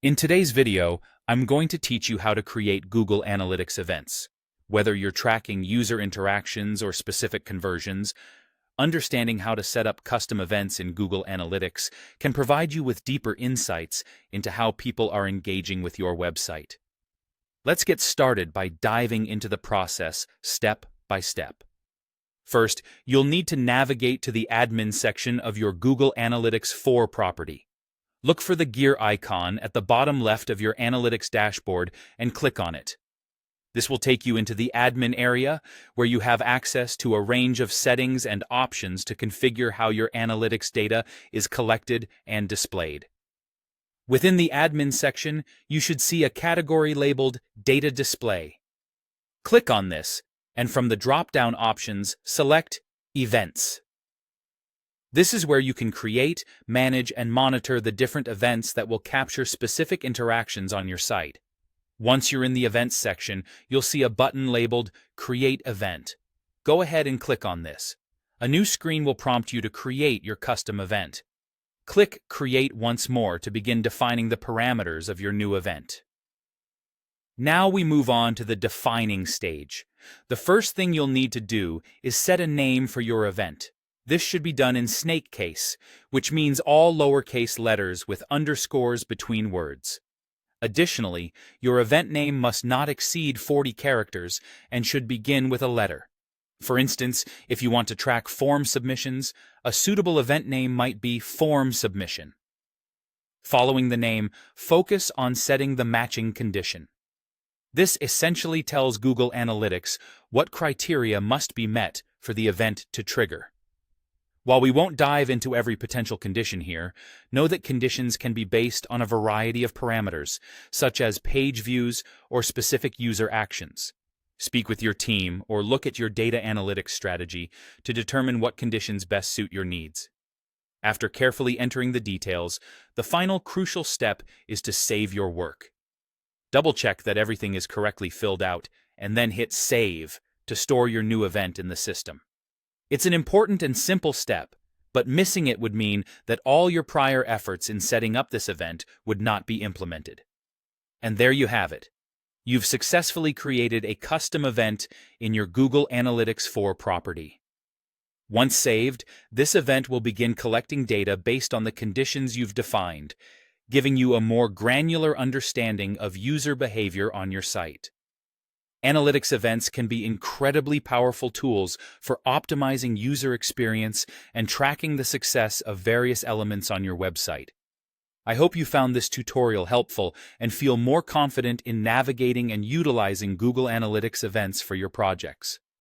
In today's video, I'm going to teach you how to create Google Analytics events. Whether you're tracking user interactions or specific conversions, understanding how to set up custom events in Google Analytics can provide you with deeper insights into how people are engaging with your website. Let's get started by diving into the process step by step. First, you'll need to navigate to the admin section of your Google Analytics 4 property. Look for the gear icon at the bottom left of your Analytics dashboard and click on it. This will take you into the admin area, where you have access to a range of settings and options to configure how your analytics data is collected and displayed. Within the admin section, you should see a category labeled Data Display. Click on this, and from the drop-down options, select Events. This is where you can create, manage, and monitor the different events that will capture specific interactions on your site. Once you're in the Events section, you'll see a button labeled Create Event. Go ahead and click on this. A new screen will prompt you to create your custom event. Click Create once more to begin defining the parameters of your new event. Now we move on to the defining stage. The first thing you'll need to do is set a name for your event. This should be done in snake case, which means all lowercase letters with underscores between words. Additionally, your event name must not exceed 40 characters and should begin with a letter. For instance, if you want to track form submissions, a suitable event name might be Form Submission. Following the name, focus on setting the matching condition. This essentially tells Google Analytics what criteria must be met for the event to trigger. While we won't dive into every potential condition here, know that conditions can be based on a variety of parameters, such as page views or specific user actions. Speak with your team or look at your data analytics strategy to determine what conditions best suit your needs. After carefully entering the details, the final crucial step is to save your work. Double-check that everything is correctly filled out, and then hit Save to store your new event in the system. It's an important and simple step, but missing it would mean that all your prior efforts in setting up this event would not be implemented. And there you have it. You've successfully created a custom event in your Google Analytics 4 property. Once saved, this event will begin collecting data based on the conditions you've defined, giving you a more granular understanding of user behavior on your site. Analytics events can be incredibly powerful tools for optimizing user experience and tracking the success of various elements on your website. I hope you found this tutorial helpful and feel more confident in navigating and utilizing Google Analytics events for your projects.